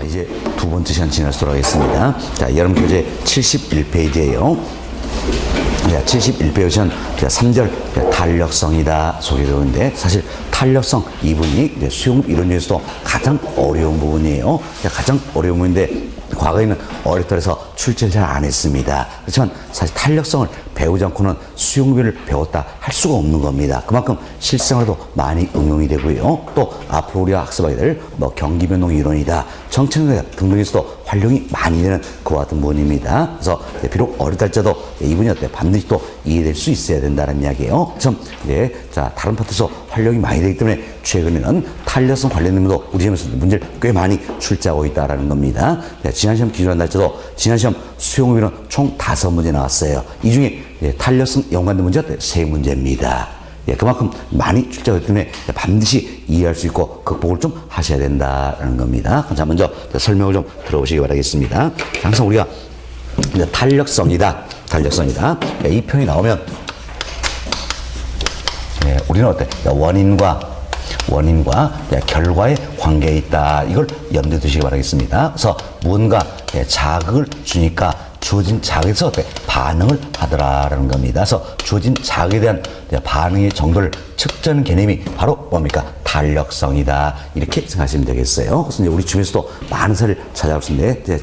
자, 이제 두 번째 시간 지나도록 하겠습니다. 자, 여러분 교재 71페이지예요. 자, 71페이지는 3절 탄력성이다 소개되어 있는데, 사실 탄력성 이 부분이 수용급 이론 중에서도 가장 어려운 부분이에요. 가장 어려운 부분인데 과거에는 어렵다 해서 출제를 잘 안 했습니다. 그렇지만 사실 탄력성을 배우지 않고는 수용비를 배웠다 할 수가 없는 겁니다. 그만큼 실생활에도 많이 응용이 되고요. 또 앞으로 우리가 학습하게 될 경기변동 이론이다, 정체능력 등등에서도 활용이 많이 되는 그와 같은 부분입니다. 그래서 비록 어렵다 할지라도 이 부분이 반드시 또 이해될 수 있어야 된다는 이야기예요. 참 이제 다른 파트에서 활용이 많이 되기 때문에 최근에는 탄력성 관련된 것도 우리 시험에서 문제를 꽤 많이 출제하고 있다라는 겁니다. 지난 시험 기준으로 한다 할지라도 지난 시험 수용비는 총 5문제 나왔어요. 이 중에 탄력성 연관된 문제가 3문제입니다. 그만큼 많이 출제하기 때문에 반드시 이해할 수 있고 극복을 좀 하셔야 된다는 겁니다. 자, 먼저 설명을 좀 들어보시기 바라겠습니다. 항상 우리가 탄력성이다. 이 표현이 나오면 우리는 어때? 원인과 결과의 관계에 있다. 이걸 염두에 두시기 바라겠습니다. 그래서 무언가 자극을 주니까 주어진 자극에서 반응을 하더라라는 겁니다. 그래서 주어진 자극에 대한 반응의 정도를 측정하는 개념이 바로 뭡니까? 탄력성이다. 이렇게 생각하시면 되겠어요. 그래서 이제 우리 주변에서도 많은 사례를 찾아볼 수 있는데,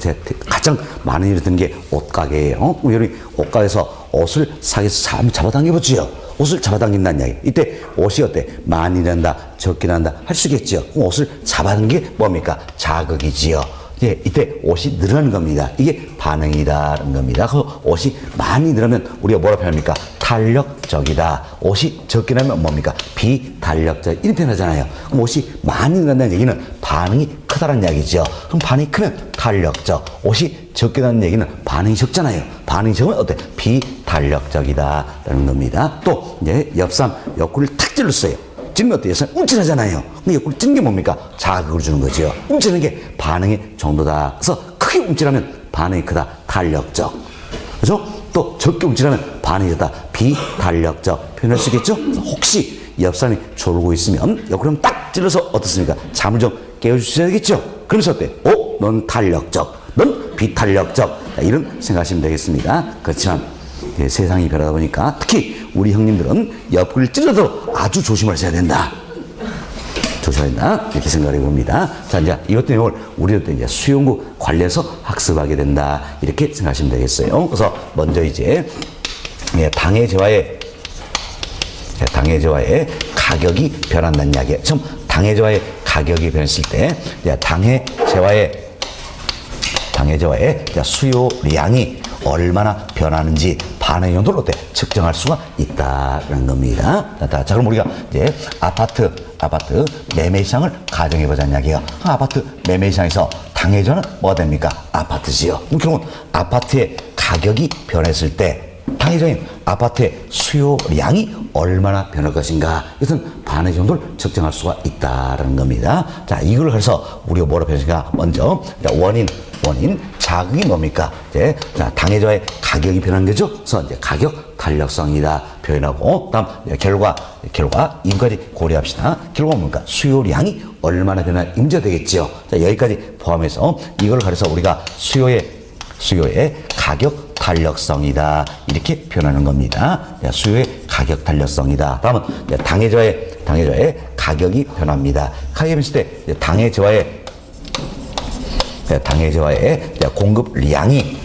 가장 많은 일을 듣는 게 옷가게예요. 여러분이 옷가게에서 옷을 사기 위해서 잡아당겨보지요. 옷을 잡아당긴다는 이야기. 이때 옷이 어때? 많이 난다, 적게 난다 할 수 있겠죠. 그럼 옷을 잡아당긴 게 뭡니까? 자극이지요. 이때 옷이 늘어나는 겁니다. 이게 반응이다라는 겁니다. 그 옷이 많이 늘어나면 우리가 뭐라 표현합니까? 탄력적이다. 옷이 적게 나면 뭡니까? 비탄력적. 이런 표현 하잖아요. 그럼 옷이 많이 늘어난다는 얘기는 반응이 크다는 이야기죠. 그럼 반응이 크면 탄력적. 옷이 적게 나는 얘기는 반응이 적잖아요. 반응이 적으면 어때? 비탄력적이다라는 겁니다. 또 이제 옆상 옆구리를 탁 찔렀어요. 찔면 어때요? 움찔하잖아요. 근데 옆구리 찌는 게 뭡니까? 자극을 주는 거죠. 움찔하는 게 반응의 정도다. 그래서 크게 움찔하면 반응이 크다. 탄력적. 그죠? 또 적게 움찔하면 반응이 크다. 비탄력적. 표현할 수 있겠죠? 혹시 옆사람이 졸고 있으면 옆구리 딱 찔러서 어떻습니까? 잠을 좀 깨워주셔야겠죠? 그러면서 어때? 넌 탄력적. 넌 비탄력적. 이런 생각하시면 되겠습니다. 그렇지만 세상이 변하다 보니까 특히 우리 형님들은 옆구리를 찔러도 아주 조심하셔야 된다. 조심해야 된다. 이렇게 생각을 해봅니다. 자, 이제 이것 내용을 우리도 이제 수용구 관련해서 학습하게 된다. 이렇게 생각하시면 되겠어요. 그래서 먼저 이제 당해제와의 가격이 변한다는 이야기예요. 처음 당해제와의 가격이 변했을 때 당해제와의 수요량이 얼마나 변하는지 반응의 정도를 측정할 수가 있다는 겁니다. 자, 그럼 우리가 이제 아파트 매매 시장을 가정해 보자는 이야기예요. 아파트 매매 시장에서 당해제는 뭐가 됩니까? 아파트지요. 그럼 아파트의 가격이 변했을 때 당해제인 아파트의 수요량이 얼마나 변할 것인가, 이것은 반응의 정도를 측정할 수가 있다는 겁니다. 자, 이걸 그래서 우리가 뭐라 표현할까? 먼저 원인 자극이 뭡니까? 이제 당해제와의 가격이 변한 거죠. 그래서 이제 가격 탄력성이다 표현하고, 다음 결과 이까지 고려합시다. 결과가 뭡니까? 수요량이 얼마나 변하는 문제가 되겠죠. 자, 여기까지 포함해서 이걸 가려서 우리가 수요의 가격 탄력성이다 이렇게 표현하는 겁니다. 수요의 가격 탄력성이다. 다음은 당해제와의 가격이 변합니다. 가격이 변했을 때 당해제와의 공급량이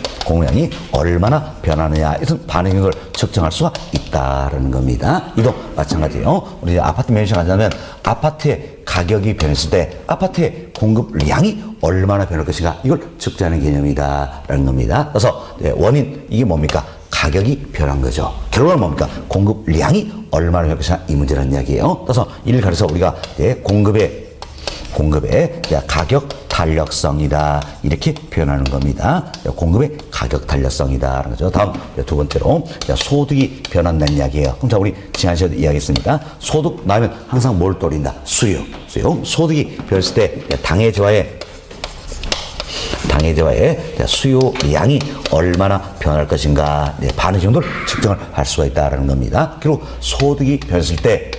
얼마나 변하느냐, 이것은 반응인 걸 측정할 수가 있다는 겁니다. 이도 마찬가지예요. 우리 아파트 매매시장 하자면 아파트의 가격이 변했을 때 아파트의 공급량이 얼마나 변할 것인가, 이걸 측정하는 개념이다라는 겁니다. 그래서 원인, 이게 뭡니까? 가격이 변한 거죠. 결과는 뭡니까? 공급량이 얼마나 변할 것인가, 이 문제라는 이야기예요. 그래서 이를 가려서 우리가 공급의 가격 탄력성이다 이렇게 표현하는 겁니다. 공급의 가격 탄력성이다라는 거죠. 다음 두 번째로 소득이 변한다는 이야기예요. 그럼 자, 우리 지난 시간에 이야기했으니까 소득 나오면 항상 뭘 떠올린다? 수요. 소득이 변했을 때 당해제와의 당해자와의 수요량이 얼마나 변할 것인가, 반응 정도를 측정을 할 수가 있다라는 겁니다. 그리고 소득이 변했을 때,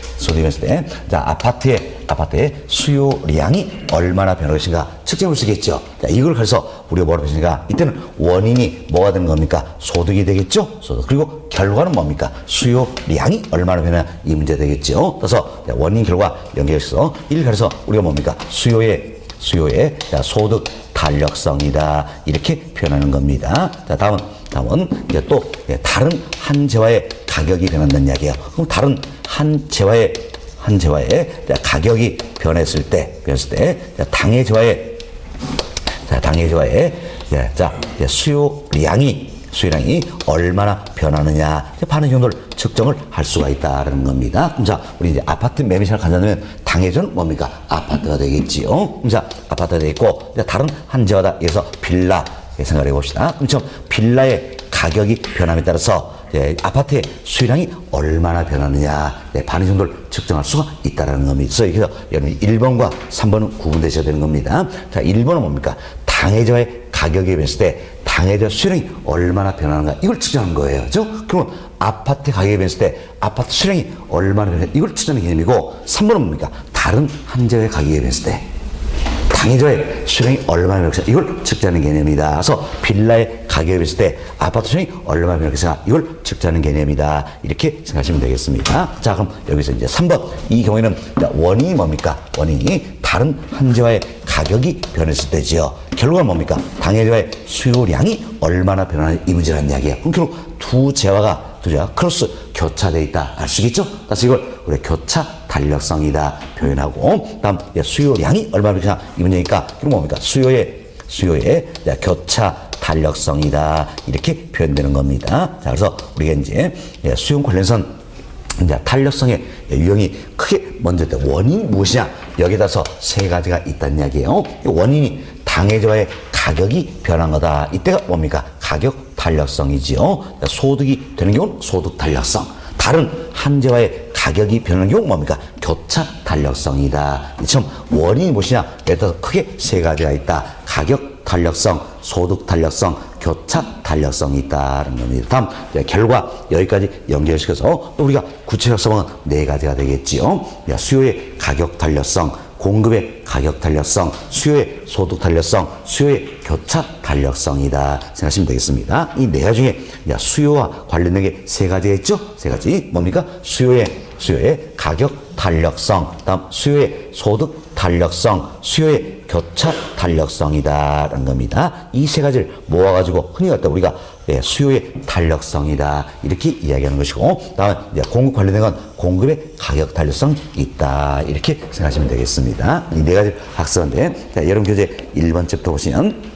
자, 아파트의 수요량이 얼마나 변할 것인가 측정할 수 있겠죠. 자, 이걸 그래서 우리가 뭐라고 했으니까 이때는 원인이 뭐가 되는 겁니까? 소득이 되겠죠. 소득. 그리고 결과는 뭡니까? 수요량이 얼마나 변하냐 이 문제 되겠죠. 그래서 원인 결과 연결해서 그래서 우리가 뭡니까? 수요의 소득 탄력성이다 이렇게 표현하는 겁니다. 자, 다음은 이제 또 다른 한 재화의 가격이 변한다는 이야기예요. 그럼 다른 한 재화의 가격이 변했을 때 당해 재화의 수요량이 얼마나 변하느냐 반응 정도를 측정을 할 수가 있다는 겁니다. 그럼 자, 우리 이제 아파트 매매시장을 간다면 당해전 뭡니까? 아파트가 되겠지요. 그럼 자, 아파트가 되겠고 다른 한 재화다. 그래서 빌라 생각해 봅시다. 그럼 빌라의 가격이 변함에 따라서 아파트의 수요량이 얼마나 변하느냐 반응 정도를 측정할 수가 있다는 겁니다. 그래서 여러분 1번과 3번은 구분되셔야 되는 겁니다. 자, 1번은 뭡니까? 당해자의 가격이 변했을 때 당해자 수요량이 얼마나 변하는가 이걸 측정하는 거예요. 그렇죠? 그러면 아파트 가격이 변했을 때 아파트 수요량이 얼마나 변하는가 이걸 측정하는 개념이고 3번은 뭡니까? 다른 한 재화의 가격이 변했을 때 당해자의 수요량이 얼마나 변할까 이걸 측정하는 개념이다. 그래서 빌라의 가격이 변했을 때 아파트 수요량이 얼마나 변할까 이걸 측정하는 개념이다. 이렇게 생각하시면 되겠습니다. 자, 그럼 여기서 이제 3번 이 경우에는 원인이 뭡니까? 원인이 다른 한 재화의 가격이 변했을 때지요. 결과는 뭡니까? 당해자의 수요량이 얼마나 변하는 이 문제라는 이야기예요. 그럼 결국 두 재화가 크로스 교차되어 있다 알 수 있겠죠? 그래서 이걸 우리 교차 탄력성이다 표현하고 다음 수요량이 얼마나 변하냐 이 문제니까 그럼 뭡니까? 수요의 교차 탄력성이다 이렇게 표현되는 겁니다. 자, 그래서 우리가 이제 수요 관련선 이제 탄력성의 유형이 크게 먼저 원인이 무엇이냐 여기에 따라서 세 가지가 있다는 이야기예요. 원인이 당해자의 가격이 변한 거다. 이때가 뭡니까? 가격 탄력성이지요. 소득이 되는 경우는 소득 탄력성. 다른 한 재화의 가격이 변하는 경우는 뭡니까? 교차 탄력성이다. 이처럼 원인이 무엇이냐? 예를 들어서 크게 세 가지가 있다. 가격 탄력성, 소득 탄력성, 교차 탄력성이 있다는 겁니다. 다음 결과 여기까지 연결시켜서 또 우리가 구체적 상황은 네 가지가 되겠지요. 수요의 가격 탄력성, 공급의 가격 탄력성, 수요의 소득 탄력성, 수요의 교차 탄력성이다 생각하시면 되겠습니다. 이 네 가지 중에 수요와 관련된 게 세 가지가 있죠. 세 가지 뭡니까? 수요의 가격 탄력성, 다음 수요의 소득 탄력성, 수요의 교차 탄력성이다라는 겁니다. 이 세 가지를 모아가지고 흔히 우리가 수요의 탄력성이다 이렇게 이야기하는 것이고 다음에 공급 관련된 건 공급의 가격 탄력성이 있다 이렇게 생각하시면 되겠습니다. 이 네 가지를 학습하는데 여러분 교재 1번 챕터 보시면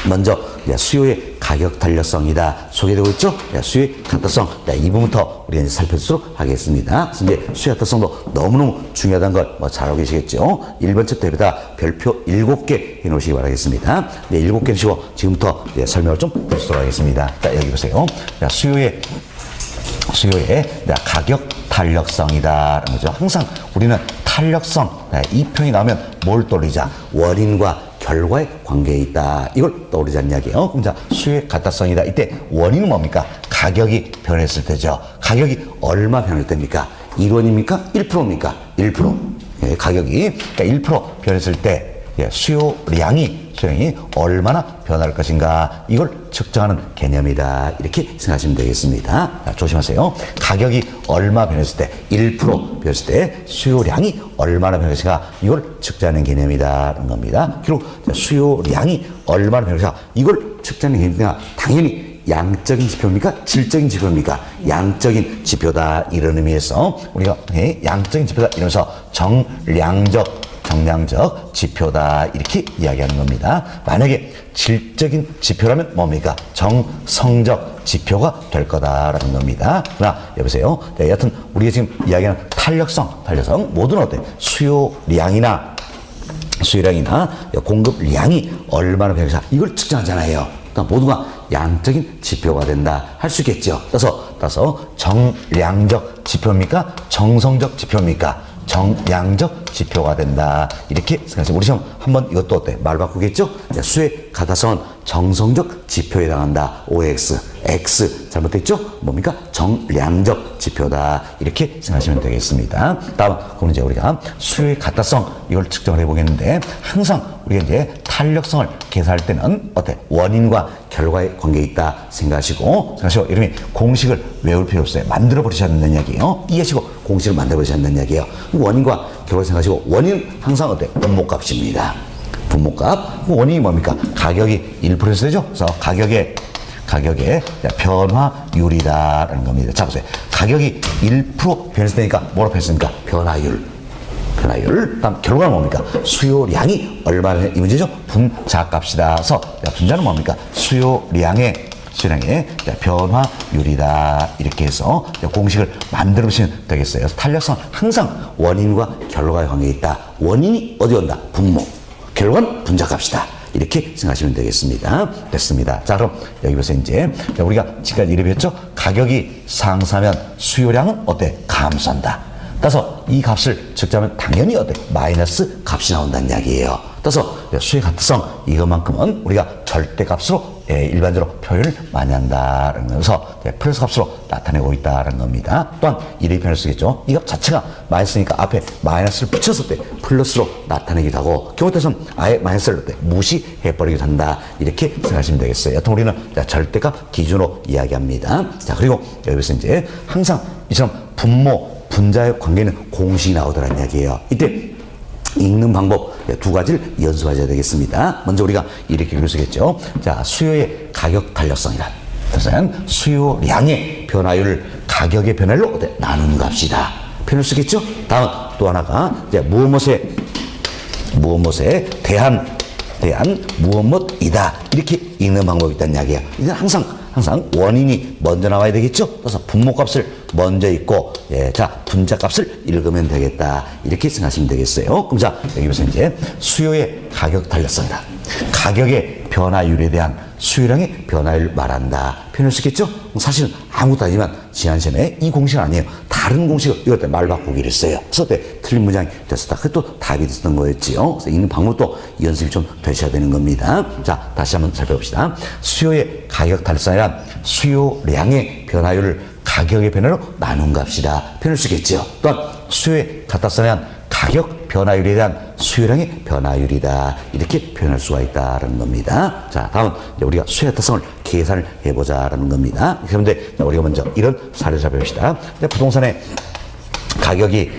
먼저 수요의 가격 탄력성이다 소개되고 있죠. 수요의 가격성 이 부분부터 우리가 이제 살펴보도록 하겠습니다. 그래서 이제 수요의 가격성도 너무너무 중요하다는 걸 잘 알고 계시겠죠. 1번 챕터에다 별표 7개 해놓으시기 바라겠습니다. 7개 해주시고 지금부터 설명을 좀 드리도록 하겠습니다. 자, 여기 보세요. 수요의 가격 탄력성이다라는 거죠. 항상 우리는 탄력성 이 표현이 나오면 뭘 떠올리자? 원인과 결과의 관계에 있다. 이걸 떠오르자는 이야기예요. 그럼 자, 수요의 가타성이다. 이때 원인은 뭡니까? 가격이 변했을 때죠. 가격이 얼마 변할 때입니까? 1원입니까? 1%입니까? 1%. 가격이 그러니까 1% 변했을 때 수요량이 얼마나 변할 것인가 이걸 측정하는 개념이다 이렇게 생각하시면 되겠습니다. 자, 조심하세요. 가격이 얼마 변했을 때 1% 변했을 때 수요량이 얼마나 변할 것인가 이걸 측정하는 개념이다라는 겁니다. 그리고 수요량이 얼마나 변할 것인가 이걸 측정하는 개념이다. 당연히 양적인 지표입니까? 질적인 지표입니까? 양적인 지표다 이런 의미에서 우리가 양적인 지표다 이러면서 정량적 지표다 이렇게 이야기하는 겁니다. 만약에 질적인 지표라면 뭡니까? 정성적 지표가 될 거다라는 겁니다. 그러나 여보세요. 여하튼 우리가 지금 이야기하는 탄력성 모든 어때? 수요량이나 공급량이 얼마나 변할까 이걸 측정하잖아요. 그러니까 모두가 양적인 지표가 된다 할 수 있겠죠. 따라서 정량적 지표입니까? 정성적 지표입니까? 정량적 지표가 된다. 이렇게 생각하시면 우리 시험 한번 이것도 어때? 말 바꾸겠죠? 수의 가다성은 정성적 지표에 해당한다. OX, X 잘못됐죠? 뭡니까? 정량적 지표다. 이렇게 생각하시면 되겠습니다. 다음, 그럼 이제 우리가 수의 가다성 이걸 측정을 해보겠는데 항상 우리가 이제 탄력성을 계산할 때는 어때? 원인과 결과의 관계에 있다 생각하시고 이름이 공식을 외울 필요 없어요. 만들어 버리셔야 된다는 이야기예요. 이해하시고 공식을 만들어 버리셔야 된다는 이야기예요. 원인과 결과 생각하시고 원인 항상 어때? 분모값입니다. 분모값. 원인이 뭡니까? 가격이 1%에서 되죠? 그래서 가격의 변화율이다라는 겁니다. 자, 보세요. 가격이 1% 변했으니까 뭐라고 했습니까? 변화율. 다음 결과는 뭡니까? 수요량이 얼마나 이 문제죠? 분자값이다. 그래서 분자는 뭡니까? 수요량의 변화율이다. 이렇게 해서 공식을 만들어 보시면 되겠어요. 탄력성 항상 원인과 결과의 관계에 있다. 원인이 어디 온다? 분모. 결과는 분자값이다. 이렇게 생각하시면 되겠습니다. 됐습니다. 자, 그럼 여기 보세요. 이제 우리가 지금까지 이래 배웠죠? 가격이 상승하면 수요량은 어때? 감소한다. 따라서 이 값을 적자면 당연히 어때? 마이너스 값이 나온다는 이야기예요. 따라서 수의 가능성 이것만큼은 우리가 절대값으로 일반적으로 표현을 많이 한다는 거면서 플러스 값으로 나타내고 있다는 겁니다. 또한 이렇게 표현을 쓰겠죠. 이 값 자체가 마이너스니까 앞에 마이너스를 붙였을 때 플러스로 나타내기도 하고 경우 때서는 아예 마이너스를 무시해버리기도 한다. 이렇게 생각하시면 되겠어요. 여튼 우리는 절대값 기준으로 이야기합니다. 자, 그리고 여기서 이제 항상 이처럼 분자의 관계는 공식이 나오더라는 이야기예요. 이때 읽는 방법 두 가지를 연습하셔야 되겠습니다. 먼저 우리가 이렇게 글을 쓰겠죠. 자, 수요의 가격 탄력성이란 뜻은 수요량의 변화율을 가격의 변화율로 나누는 값이다. 표현을 쓰겠죠. 다음 또 하나가 이제 무엇에 대한 무엇이다. 이렇게 읽는 방법이 있다는 이야기예요. 이건 항상 원인이 먼저 나와야 되겠죠. 그래서 분모값을 먼저 읽고 자 분자값을 읽으면 되겠다. 이렇게 생각하시면 되겠어요. 그럼 자 여기 보세요. 이제 수요의 가격 탄력성이다. 가격의 변화율에 대한 수요량의 변화율을 말한다. 표현을 쓰겠죠? 사실은 아무것도 아니지만 지난 시간에 이 공식은 아니에요. 다른 공식을 이럴 때 말 바꾸기를 써요. 그래서 틀린 문장이 됐었다. 그것도 답이 됐던 거였지요. 그래서 읽는 방법도 연습이 좀 되셔야 되는 겁니다. 자, 다시 한번 살펴봅시다. 수요의 가격 탄력성이란 수요량의 변화율을 가격의 변화로 나눈 값이다. 표현을 쓰겠죠. 또한 수요의 가타성이란 가격 변화율에 대한 수요량의 변화율이다. 이렇게 표현할 수가 있다는 겁니다. 자, 다음 우리가 수요의 가타성을 계산을 해보자라는 겁니다. 그런데 우리가 먼저 이런 사례를 살펴봅시다. 부동산의 가격이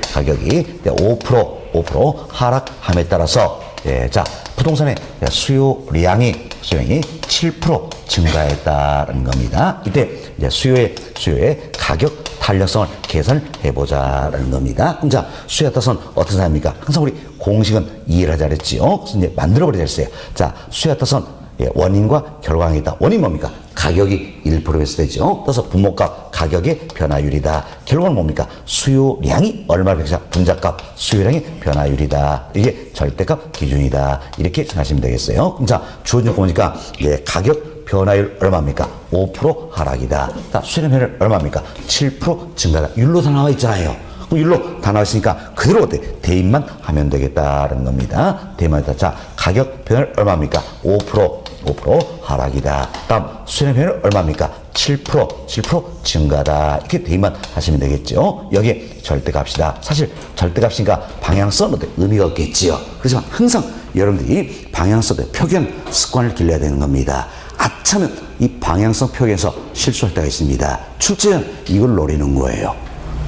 5% 하락함에 따라서 자 부동산의 수요량이 7% 증가했다는 겁니다. 이때 이제 수요의 가격 탄력성을 계산해 보자라는 겁니다. 그럼 자 수요에 따라서는 어떤 사람입니까? 항상 우리 공식은 이해를 하자 그랬지요. 그래서 이제 만들어버리자 했어요. 자 수요에 따라서는 원인과 결과가 있다. 원인 뭡니까? 가격이 1%였을 때죠. 그래서 분모값 가격의 변화율이다. 결과는 뭡니까? 수요량이 얼마나 되겠어? 분자값 수요량의 변화율이다. 이게 절대값 기준이다. 이렇게 생각하시면 되겠어요. 그럼 자 주어진 거 보니까 가격 변화율 얼마입니까? 5% 하락이다. 자, 수요량 변화율 얼마입니까? 7% 증가다. 율로 다 나와 있잖아요. 율로 다 나와 있으니까 그대로 대입만 하면 되겠다는 겁니다. 대입만 했다. 자, 가격 변화율 얼마입니까? 5% 하락이다. 다음 수요량 변화율 얼마입니까? 7% 증가다. 이렇게 대입만 하시면 되겠죠. 여기에 절대값이다. 사실 절대값이니까 방향성은 의미가 없겠지요. 그렇지만 항상 여러분들이 방향성의 표현 습관을 길러야 되는 겁니다. 아차면 이 방향성 표현에서 실수할 때가 있습니다. 출제는 이걸 노리는 거예요.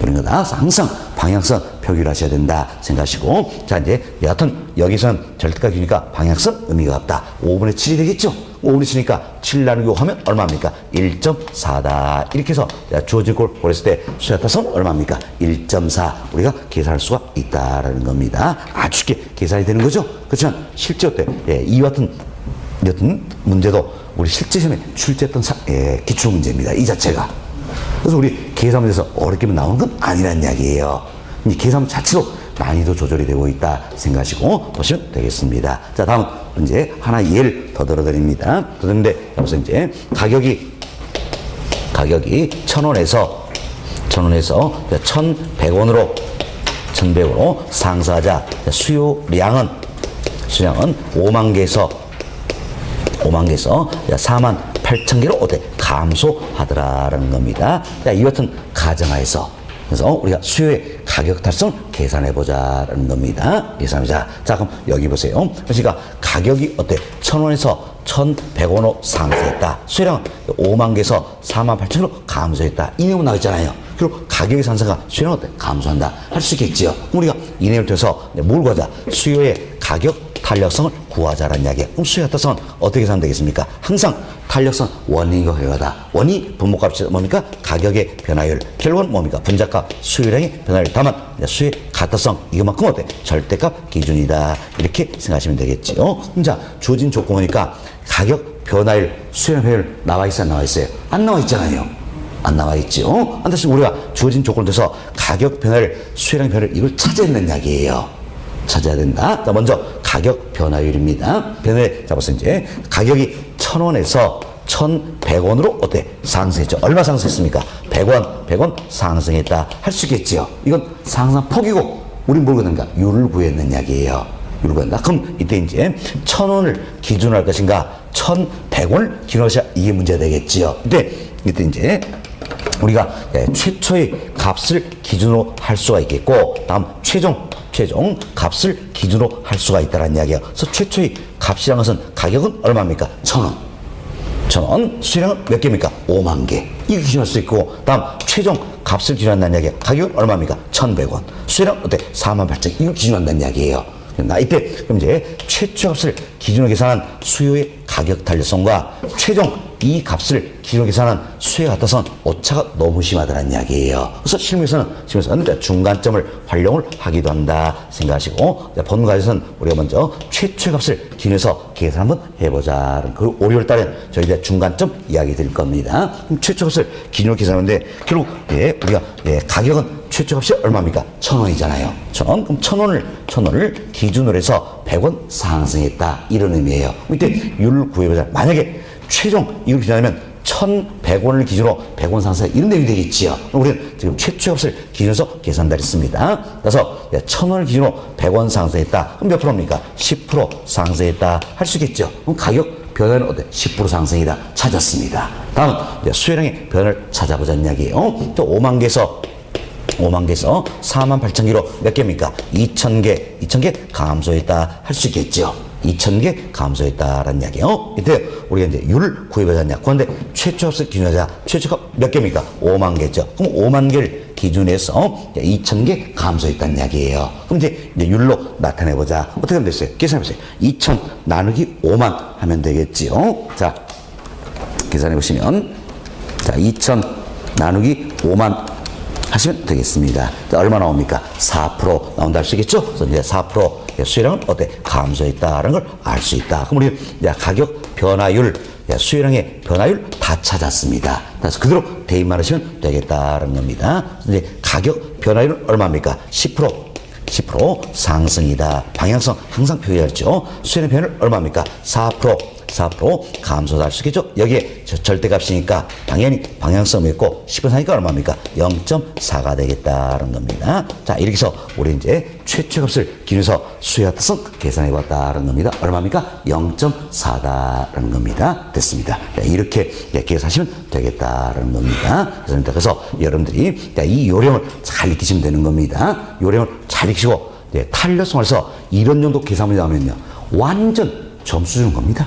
그런 거다. 항상 방향성 표기를 하셔야 된다 생각하시고 자 이제 여하튼 여기서는 절대값이니까 방향성 의미가 없다. 5분의 7이 되겠죠? 5분의 7이니까 7 나누기 5 하면 얼마입니까? 1.4다. 이렇게 해서 주어진 걸 고렸을 때 수요에 따라서 얼마입니까? 1.4 우리가 계산할 수가 있다라는 겁니다. 아주 쉽게 계산이 되는 거죠. 그렇지만 실제 어때? 이와 같은 문제도 우리 실제 시험에 출제했던 기출 문제입니다. 이 자체가. 그래서 우리 계산문제에서 어렵게 나오는 건 아니라는 이야기예요. 이 계산 자체로 난이도 조절이 되고 있다 생각하시고 보시면 되겠습니다. 자, 다음 이제 하나 예를 더 들어드립니다. 그런데 여기서 이제 가격이 1,000원에서 1,100원으로 1,100으로 상승하자. 수요량은 5만 개에서 48,000개로 어때? 감소하더라라는 겁니다. 자, 이 같은 가정하에서 그래서 우리가 수요의 가격 달성을 계산해보자라는 겁니다. 계산하자. 자, 그럼 여기 보세요. 그러니까 가격이 어때? 1,000원에서 1,100원으로 상승했다. 수요량은 5만 개에서 48,000으로 감소했다. 이 내용 나와있잖아요. 그리고 가격의 상승가 수요량은 어때? 감소한다. 할 수 있겠지요. 그럼 우리가 이 내용을 통해서 뭘 구하자? 수요의 가격 탄력성을 구하자라는 이야기야. 그럼 수요의 탄력성은 어떻게 계산되겠습니까? 항상 탄력성 원인과 결과다. 원이 분모값이 뭡니까? 가격의 변화율. 결과는 뭡니까? 분자값 수요량의 변화율. 다만 수요의 가타성 이것만큼 어때? 절대값 기준이다. 이렇게 생각하시면 되겠지요. 자, 주어진 조건이니까 가격 변화율, 수요량 변화율 나와 있어요? 안 나와 있어요? 안 나와 있잖아요. 안 나와 있죠. 안 됐으면 우리가 주어진 조건을 통해서 가격 변화율, 수요량 변화율 이걸 찾아야 된다는 이야기예요. 찾아야 된다. 자, 먼저 가격 변화율입니다. 변화율 잡아서 이제 가격이 1,000원에서 1,100원으로 어때? 상승했죠. 얼마 상승했습니까? 100원 상승했다. 할 수 있겠지요. 이건 상승 폭이고 우린 뭘 구했는가? 율을 구했는 이야기예요. 율을 구한다. 그럼 이때 이제 1,000원을 기준으로 할 것인가? 1,100원을 기준으로 하셔야 이게 문제가 되겠지요. 이때 이제 우리가 최초의 값을 기준으로 할 수가 있겠고, 다음 최종 값을 기준으로 할 수가 있다는 이야기예요. 그래서 최초의 값이라는 것은 가격은 얼마입니까? 1,000원. 1,000원. 수량은 몇 개입니까? 5만 개. 이거 기준할 수 있고, 다음 최종 값을 기준한다는 이야기예요. 가격은 얼마입니까? 1,100원. 수량 어때? 48,000. 이거 기준한다는 이야기예요. 나 이때 그럼 이제 최초 값을 기준으로 계산한 수요의 가격 탄력성과 최종 이 값을 기준으로 계산한 수요의 가타성은 오차가 너무 심하다는 이야기예요. 그래서 실무에서는 중간점을 활용을 하기도 한다 생각하시고, 본과에서는 우리가 먼저 최초 값을 기준해서 계산 한번 해보자. 그 5, 6월 달엔 저희 중간점 이야기 드릴 겁니다. 그럼 최초 값을 기준으로 계산하는데 결국 우리가 가격은 최초 값이 얼마입니까? 1,000원이잖아요. 1,000원. 그럼 1,000원을 기준으로 해서 100원 상승했다. 이런 의미예요. 이때 율을 구해보자. 만약에 최종 이걸 기준하면 1,100원을 기준으로 100원 상승 이런 내용이 되겠지요. 우리는 지금 최초 값을 기준해서 계산다 했습니다. 그래서 1,000원을 기준으로 100원 상승했다. 그럼 몇 프로입니까? 10% 상승했다. 할 수 있겠죠. 그럼 가격 변화는 어때? 10% 상승이다. 찾았습니다. 다음은 수요량의 변화를 찾아보자는 이야기예요. 또 5만 개에서 48,000개로 몇 개입니까? 2,000개 감소했다. 할 수 있겠죠. 2,000개 감소했다라는 이야기예요. 이때 우리가 이제 율을 구해보자냐. 그런데 최초 값을 기준하자. 최초 값 몇 개입니까? 5만 개죠. 그럼 5만 개를 기준해서 2,000개 감소했다는 이야기예요. 그럼 이제 율로 나타내보자. 어떻게 하면 됐어요? 계산해보세요. 2,000 나누기 5만 하면 되겠지요. 자, 계산해보시면, 자, 2,000 나누기 5만 하시면 되겠습니다. 자, 얼마 나옵니까? 4% 나온다 할 수 있겠죠? 그래서 이제 4% 수요량은 어때? 감소했다라는 걸 알 수 있다. 그럼 우리 가격 변화율, 수요량의 변화율 다 찾았습니다. 그래서 그대로 대입만 하시면 되겠다는 겁니다. 이제 가격 변화율은 얼마입니까? 10% 상승이다. 방향성 항상 표기하죠. 수요량 변화율 얼마입니까? 4% 감소할 수 있겠죠? 여기에 절대값이니까 당연히 방향성이 있고 10% 사니까 얼마입니까? 0.4가 되겠다는 겁니다. 자, 이렇게 해서 우리 이제 최초값을 기준해서 수요 가타성 계산해 봤다는 겁니다. 얼마입니까? 0.4다라는 겁니다. 됐습니다. 이렇게 계산하시면 되겠다는 겁니다. 그래서 여러분들이 이 요령을 잘 익히시면 되는 겁니다. 요령을 잘 익히시고 탄력성에서 이런 정도 계산이 나오면요, 완전 점수 주는 겁니다.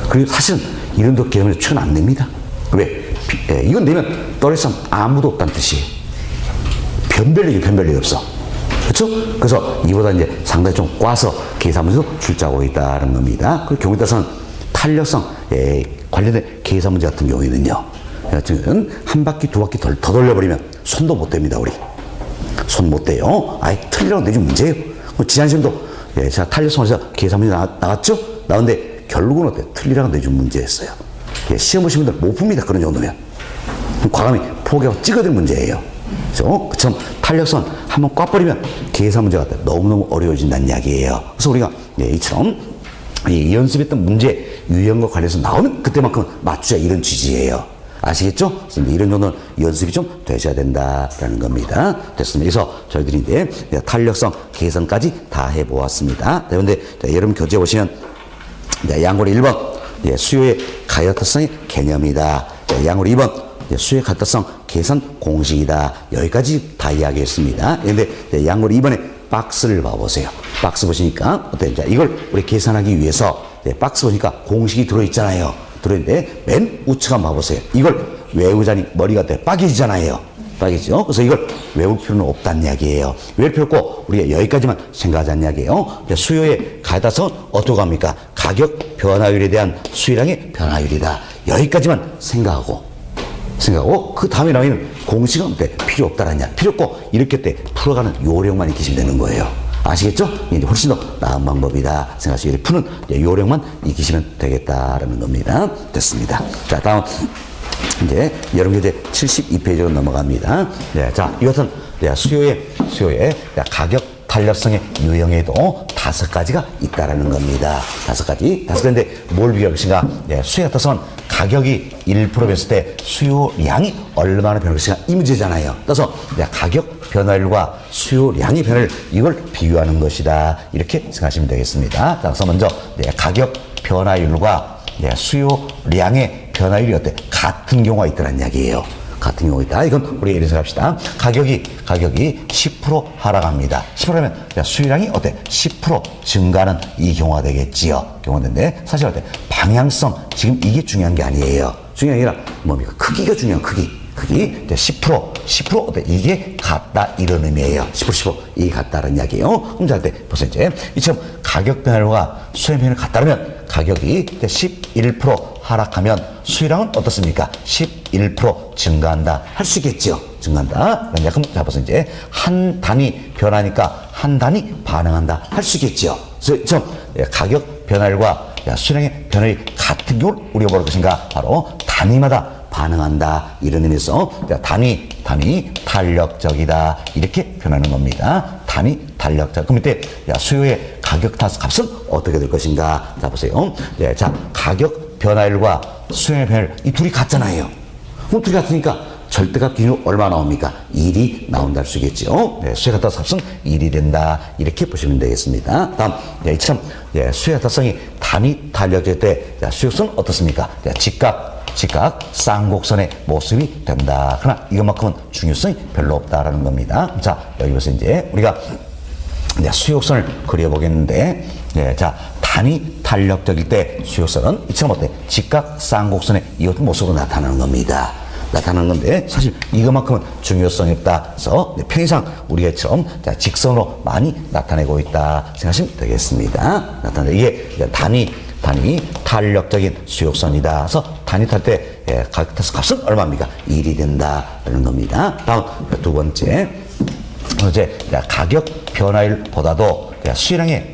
그리고 사실은 이런 도 계산이 최근 안 냅니다. 왜? 이건 내면 더 이상 아무도 없다는 뜻이에요. 변별력이 없어. 그렇죠? 그래서 이보다 이제 상당히 좀 꽈서 계산 문제도 출제하고 있다는 겁니다. 그리고 경우에 따라서는 탄력성 관련된 계산 문제 같은 경우에는요, 지금 한 바퀴 두 바퀴 더 돌려버리면 손도 못 댑니다. 우리 손 못 대요. 아예 틀리라고 내준 문제예요. 지난 시험도 제가 탄력성에서 계산 문제 나왔죠? 나왔는데 결국은 어때요? 틀리라고 내준 문제였어요. 시험 보신 분들 못 풉니다. 그런 정도면. 과감히 포기하고 찍어드릴 문제예요. 그렇죠? 그처럼 탄력성 한번 꽈버리면 계산 문제가 너무너무 어려워진다는 이야기예요. 그래서 우리가 이처럼 연습했던 문제 유형과 관련해서 나오면 그때만큼 맞추자 이런 취지예요. 아시겠죠? 그래서 이런 정도는 연습이 좀 되셔야 된다라는 겁니다. 됐습니다. 그래서 저희들이 이제 탄력성 개선까지 다 해보았습니다. 그런데 여러분 교재 보시면 양골 1번 수요의 가역성의 개념이다. 양골 2번 수요의 가역성 개선 공식이다. 여기까지 다 이야기했습니다. 그런데 양골 2번에 박스를 봐보세요. 박스 보시니까 어때요? 자, 이걸 우리 계산하기 위해서 박스 보니까 공식이 들어있잖아요. 들어있는데 맨 우측 한번 봐보세요. 이걸 외우자니 머리가 빠개지잖아요. 빠개지죠? 그래서 이걸 외울 필요는 없다는 이야기예요. 외울 필요 없고 우리가 여기까지만 생각하자는 이야기예요. 수요의 가다성은 어떻게 합니까? 가격 변화율에 대한 수요량의 변화율이다. 여기까지만 생각하고 그 다음에 나오는 공식은 필요 없다는 이야기. 필요 없고 이렇게 때 풀어가는 요령만 익히시면 되는 거예요. 아시겠죠? 이제 훨씬 더 나은 방법이다 생각하시고 이렇게 푸는 요령만 익히시면 되겠다라는 겁니다. 됐습니다. 자, 다음 이제 여러분 교재 72페이지로 넘어갑니다. 네, 자, 이것은 수요의 가격 탄력성의 유형에도 5가지가 있다라는 겁니다. 5가지. 5가지인데 뭘 비교할 것인가? 수요의 가격성은 가격이 1% 변했을 때 수요량이 얼마나 변할 것인가 이 문제잖아요. 따라서 가격 변화율과 수요량의 변화를 이걸 비교하는 것이다. 이렇게 생각하시면 되겠습니다. 그래서 먼저 가격 변화율과 수요량의 변화율이 어때? 같은 경우가 있다는 이야기예요. 같은 경우가 있다. 이건 우리 예를 들어서 합시다. 가격이 10% 하락합니다. 10%면 수요량이 어때? 10% 증가하는 이 경우가 되겠지요. 경우가 되는데 사실 어때? 방향성 지금 이게 중요한 게 아니에요. 중요한 게 아니라 뭡니까? 크기가 중요한 크기 10% 어때? 이게 같다 이런 의미예요. 10% 이게 같다는 이야기예요. 그럼 자, 보세요. 이제 이처럼 가격 변화율과 수요 변화율이 같다면 가격이 11% 하락하면 수요량은 어떻습니까? 11% 증가한다. 할 수 있겠죠? 증가한다. 그럼 자, 보세요. 이제 한 단위 변하니까 한 단위 반응한다. 할 수 있겠죠? 그래서 가격 변화율과 수요량의 변화율이 같은 경우를 우리가 볼 것인가? 바로 단위마다 반응한다. 이런 의미에서 단위 탄력적이다. 이렇게 표현하는 겁니다. 단위 탄력적. 그럼 이때 수요의 가격 값은 어떻게 될 것인가? 자, 보세요. 자, 가격 변화율과 수요의 변화율 이 둘이 같잖아요. 그럼 둘이 같으니까 절대값 기준으로 얼마 나옵니까? 1이 나온다 할 수 있겠죠. 수요 값은 1이 된다. 이렇게 보시면 되겠습니다. 다음, 이처럼 수요 값성이 단위 탄력적일 때 수요성은 어떻습니까? 직각 쌍곡선의 모습이 된다. 그러나 이것만큼은 중요성이 별로 없다라는 겁니다. 자, 여기 보세요. 이제 우리가 수요선을 그려보겠는데, 자, 단위 탄력적일 때 수요선은 이처럼 어때? 직각 쌍곡선의 이것도 모습으로 나타나는 겁니다. 나타나는 건데 사실 이것만큼은 중요성이 없다. 그래서 편의상 우리가 처럼 직선으로 많이 나타내고 있다 생각하시면 되겠습니다. 나타나는 이게 단위 탄력적인 수요선이다. 그래서 단위 탈 때 가격 값은 얼마입니까? 1이 된다라는 겁니다. 다음 두 번째, 이제 가격 변화율보다도 수요량의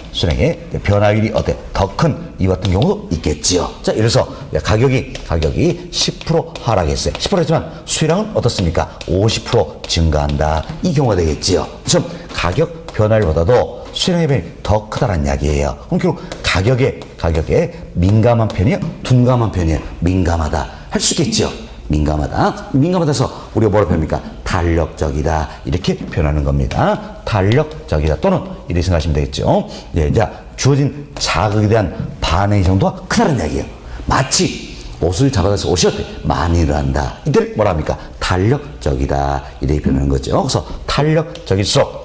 변화율이 어때? 더 큰 이 같은 경우도 있겠지요. 자, 이래서 가격이 10% 하락했어요. 10% 했지만 수요량은 어떻습니까? 50% 증가한다. 이 경우가 되겠지요. 그래서 가격 변화율보다도 수요량의 변이 더 크다는 이야기예요. 그럼 결국 가격에 민감한 편이에요? 둔감한 편이에요? 민감하다. 할 수 있겠죠. 민감하다서 우리가 뭐라고 표현합니까? 탄력적이다. 이렇게 표현하는 겁니다. 탄력적이다. 또는 이렇게 생각하시면 되겠죠. 자, 주어진 자극에 대한 반응의 정도가 크다는 이야기예요. 마치 옷을 잡아서 옷이 어때? 많이 일어난다. 이들 뭐라 합니까? 탄력적이다. 이렇게 표현하는 거죠. 그래서 탄력적일수록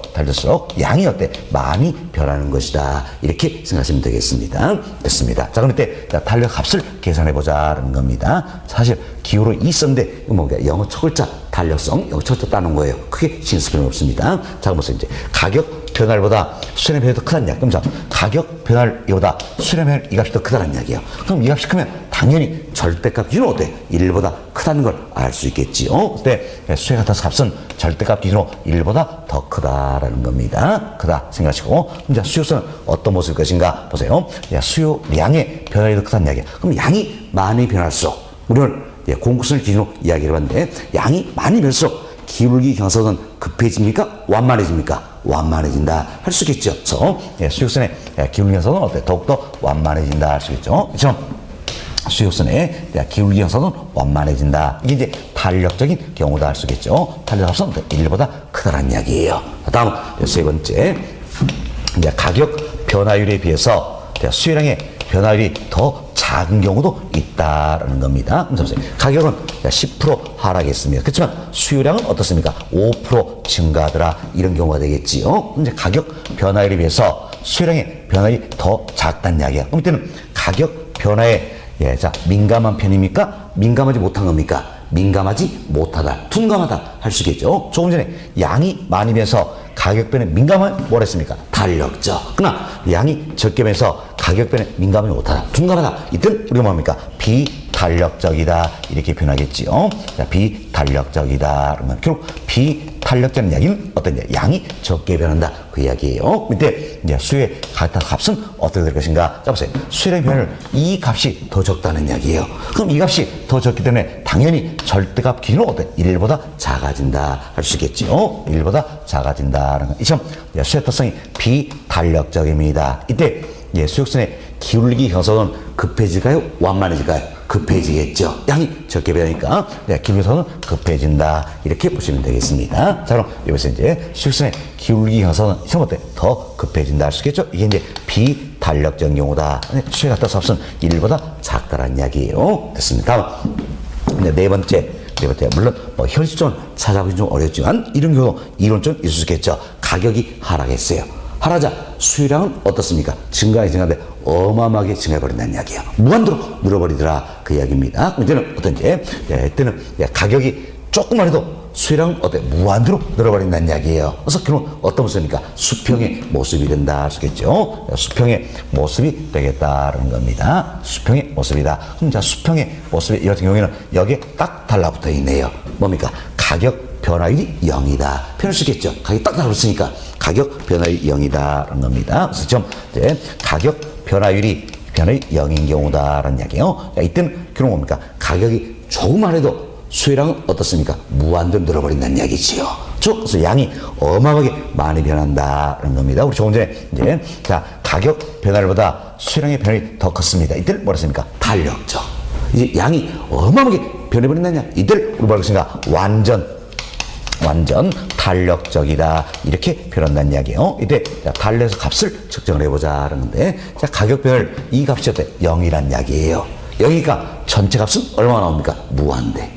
양이 어때? 많이 변하는 것이다. 이렇게 생각하시면 되겠습니다. 됐습니다. 자, 그럼 이때 탄력 값을 계산해보자는 겁니다. 사실 기호로 있었는데, 영어 첫 글자 탄력성, 영어 첫 글자 따는 거예요. 크게 신경 쓸 필요는 없습니다. 자, 보세요. 이제 가격 변화율보다 수요량 변화율이 더 크다는 이야기. 그럼 자, 가격 변화율보다 수요량 변화율 이 값이 더 크다는 이야기예요. 그럼 이 값이 크면 당연히 절대값 기준으로 어때? 1보다 크다는 걸 알 수 있겠지요. 그때 수요 값은 절대값 기준으로 1보다 더 크다라는 겁니다. 크다 생각하시고, 이제 수요성은 어떤 모습일 것인가 보세요. 수요량의 변화율이 더 크다는 이야기예요. 그럼 양이 많이 변할수록 우리는 공급선을 기준으로 이야기를 하는데, 양이 많이 변할수록 기울기 경사선은 급해집니까? 완만해집니까? 완만해진다. 할 수 있겠죠. 그래서 수요선의 기울기 경사선은 어때? 더욱더 완만해진다. 할 수 있겠죠. 그렇죠? 수역선의 기울기 형성은 완만해진다. 이게 이제 탄력적인 경우다 할 수 있겠죠. 탄력 합선 1보다 크다는 이야기예요. 다음 세 번째, 이제 가격 변화율에 비해서 수요량의 변화율이 더 작은 경우도 있다라는 겁니다. 가격은 10% 하락했습니다. 그렇지만 수요량은 어떻습니까? 5% 증가하더라. 이런 경우가 되겠지요. 이제 가격 변화율에 비해서 수요량의 변화율이 더 작다는 이야기야. 그럼 이때는 가격 변화에 민감한 편입니까? 민감하지 못한 겁니까? 민감하지 못하다, 둔감하다 할 수 있겠죠. 조금 전에 양이 많이 변해서 가격 변에 민감한 뭐라 했습니까? 탄력적. 그러나 양이 적게 변해서 가격 변에 민감하지 못하다, 둔감하다. 이땐 우리가 뭡니까? 비탄력적이다. 이렇게 표현하겠지요. 자, 비탄력적이다. 그러면 결국 비탄력적인 이야기는 어떤 이야? 양이 적게 변한다. 그 이야기예요. 이때 이제 수요의 값은 어떻게 될 것인가? 자, 보세요. 수요의 변화를 이 값이 더 적다는 이야기예요. 그럼 이 값이 더 적기 때문에 당연히 절대값 기준은 어때? 1보다 작아진다. 할 수 있겠지요. 1보다 작아진다라는 거. 이처럼 수요의 특성이 비탄력적입니다. 이때 수역선의 기울기 형성은 급해질까요? 완만해질까요? 급해지겠죠. 양이 적게 변하니까 기울기 형성은 급해진다. 이렇게 보시면 되겠습니다. 자, 그럼 여기서 이제 수역선의 기울기 형성은 어때? 더 급해진다 할 수 있겠죠. 이게 이제 비탄력적인 경우다. 수요가 따라서 합선 1보다 작다라는 이야기예요. 됐습니다. 다음 네 번째, 물론 현실적으로 찾아보기 좀 어렵지만 이런 경우 이론적으로 있을 수 있겠죠. 가격이 하락했어요. 하락하자 수요량은 어떻습니까? 증가하는데 어마어마하게 증가해버린다는 이야기예요. 무한대로 늘어버리더라. 그 이야기입니다. 이때는 어떤지, 이때는 가격이 조금만 해도 수요량은 어때? 무한대로 늘어버린다는 이야기예요. 그래서 그럼 어떤 모습입니까? 수평의 모습이 된다 할 수 있겠죠. 수평의 모습이 되겠다는 겁니다. 수평의 모습이다. 그럼 자, 수평의 모습이 이 같은 경우에는 여기에 딱 달라붙어 있네요. 뭡니까? 가격 변화율이 0이다. 표현할 수 있겠죠. 가격이 딱 달라붙으니까 가격 변화율이 0이다라는 겁니다. 그래서 좀 이제 가격 변화율이 0인 경우다라는 이야기예요. 이때는 그런 뭡니까? 가격이 조금만 해도 수요량은 어떻습니까? 무한대로 늘어버린다는 이야기지요. 그래서 양이 어마어마하게 많이 변한다는 겁니다. 우리 조금 전에 이제 자, 가격 변화율보다 수요량의 변화율이 더 컸습니다. 이때는 뭐라 했습니까? 탄력적. 이제 양이 어마어마하게 변해버린다냐? 이때를 우리 뭐라 했습니까? 완전 탄력적이다. 이렇게 표현한다는 이야기예요. 이때 달러에서 값을 측정을 해보자는 건데, 자, 가격 변화율 이 값이 어때? 0이란 이야기예요. 0이니까 전체 값은 얼마나 나옵니까? 무한대.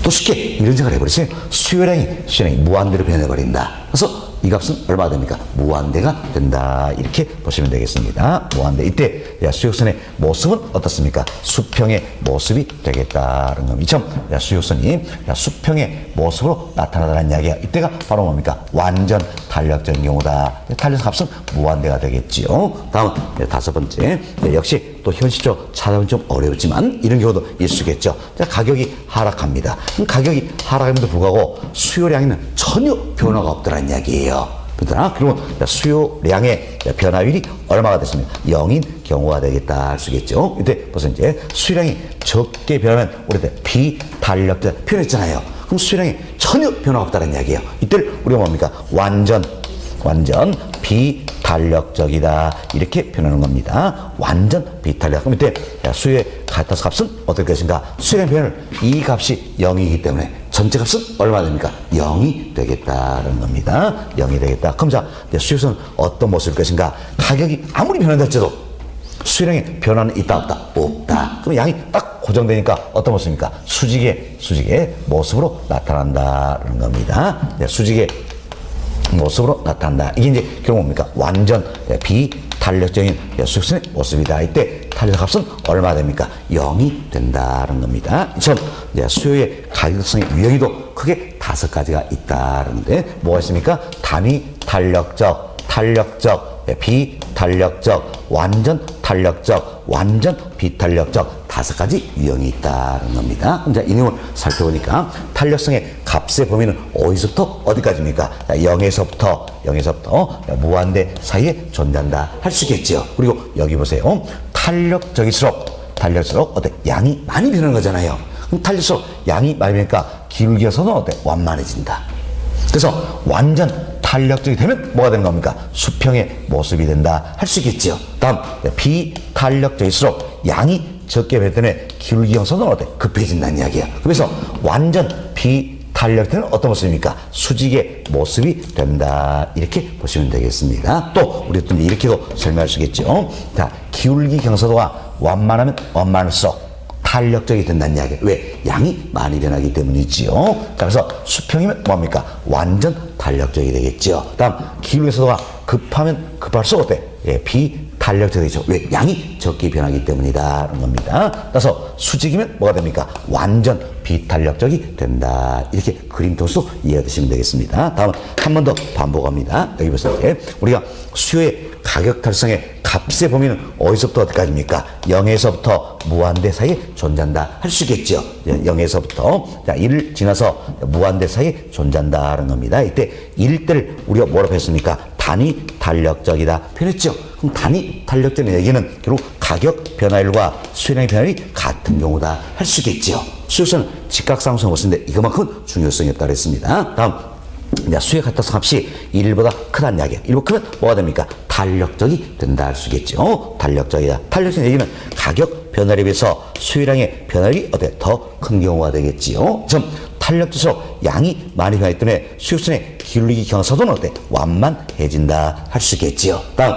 또 쉽게 이런 생각을 해버리세요. 수요량이 무한대로 변해버린다. 그래서 이 값은 얼마가 됩니까? 무한대가 된다. 이렇게 보시면 되겠습니다. 무한대. 이때 수역선의 모습은 어떻습니까? 수평의 모습이 되겠다는 겁니다. 이처럼 수역선이 수평의 모습으로 나타나다는 이야기야. 이때가 바로 뭡니까? 완전 탄력적인 경우다. 탄력 값은 무한대가 되겠지요. 다음 다섯 번째, 역시 또 현실적으로 찾아보면 좀 어렵지만 이런 경우도 있을 수 있겠죠. 가격이 하락합니다. 그럼 가격이 하락함에도 불구하고 수요량에는 전혀 변화가 없더라는 이야기예요. 그러면 수요량의 변화율이 얼마가 됐습니까? 0인 경우가 되겠다 할 수 있겠죠. 이때 벌써 이제 수요량이 적게 변하면 우리 비탄력적 표현했잖아요. 그럼 수요량이 전혀 변화가 없다는 이야기예요. 이때를 우리가 뭡니까? 완전 비탄력적이다. 이렇게 표현하는 겁니다. 완전 비탄력. 그럼 이때 수요의 가타스 값은 어떨 것인가? 수요의 변화율 이 값이 0이기 때문에 전체 값은 얼마 됩니까? 0이 되겠다는 겁니다. 0이 되겠다. 그럼 자, 수요는 어떤 모습일 것인가? 가격이 아무리 변한다 할지라도 수요량의 변화는 있다 없다? 없다. 그럼 양이 딱 고정되니까 어떤 모습입니까? 수직의 모습으로 나타난다는 겁니다. 수직의 모습으로 나타난다. 이게 이제 결국 뭡니까? 완전 비탄력적인 수역선의 모습이다. 이때 탄력 값은 얼마 됩니까? 0이 된다는 겁니다. 처럼 수요의 가격성의 유형이도 크게 5가지가 있다는데 뭐가 있습니까? 단위 탄력적, 비탄력적, 완전 탄력적, 완전 비탄력적 5가지 유형이 있다는 겁니다. 자, 이 내용을 살펴보니까 탄력성의 값의 범위는 어디서부터 어디까지입니까? 0에서부터 무한대 사이에 존재한다 할 수 있겠죠. 그리고 여기 보세요. 탄력적일수록 어때? 양이 많이 변하는 거잖아요. 그럼 탄력수록 양이 많이 변하니까 기울기에서는 어때? 완만해진다. 그래서 완전 탄력적이 되면 뭐가 되는 겁니까? 수평의 모습이 된다 할 수 있겠죠. 다음 비탄력적일수록 양이 적게 배때문에 기울기 형성은 어때? 급해진다는 이야기야. 그래서 완전 비탄력되는 어떤 모습입니까? 수직의 모습이 된다 이렇게 보시면 되겠습니다. 또 우리가 또 이렇게도 설명할 수 있겠죠. 자, 기울기 경사도가 완만하면 완만할수록 탄력적이 된다는 이야기예요. 왜? 양이 많이 변하기 때문이지요. 그래서 수평이면 뭡니까? 완전 탄력적이 되겠죠. 다음 기울기에서도가 급하면 급할수록 어때? 예, 비탄력적이 되죠. 왜? 양이 적게 변하기 때문이다 라는 겁니다. 따라서 수직이면 뭐가 됩니까? 완전 비탄력적이 된다. 이렇게 그림통으로 이해해 두시면 되겠습니다. 다음 한 번 더 반복합니다. 여기 보세요. 우리가 수요의 가격 달성의 값의 범위는 어디서부터 어디까지입니까? 0에서부터 무한대 사이에 존재한다 할 수 있겠죠. 0에서부터 자 1을 지나서 무한대 사이에 존재한다는 겁니다. 이때 1대를 우리가 뭐라고 했습니까? 단위 탄력적이다 표현했죠. 그럼 단위 탄력적인 얘기는 결국 가격 변화율과 수요량의 변화율이 같은 경우다 할 수 있겠죠. 수요는 직각상승 모습인데 이거만큼 중요성이 없다고 했습니다. 다음 수요의 가타성 값이 1보다 크다는 이야기예요. 1보다 크면 뭐가 됩니까? 탄력적이 된다 할 수 있겠죠. 탄력적이다. 탄력적인 얘기는 가격 변화에 비해서 수요량의 변화율이 어때? 더 큰 경우가 되겠지요. 좀 탄력질수록 양이 많이 변하기 때문에 수요선의 기울기 경사도는 어때? 완만해진다 할 수 있겠지요. 다음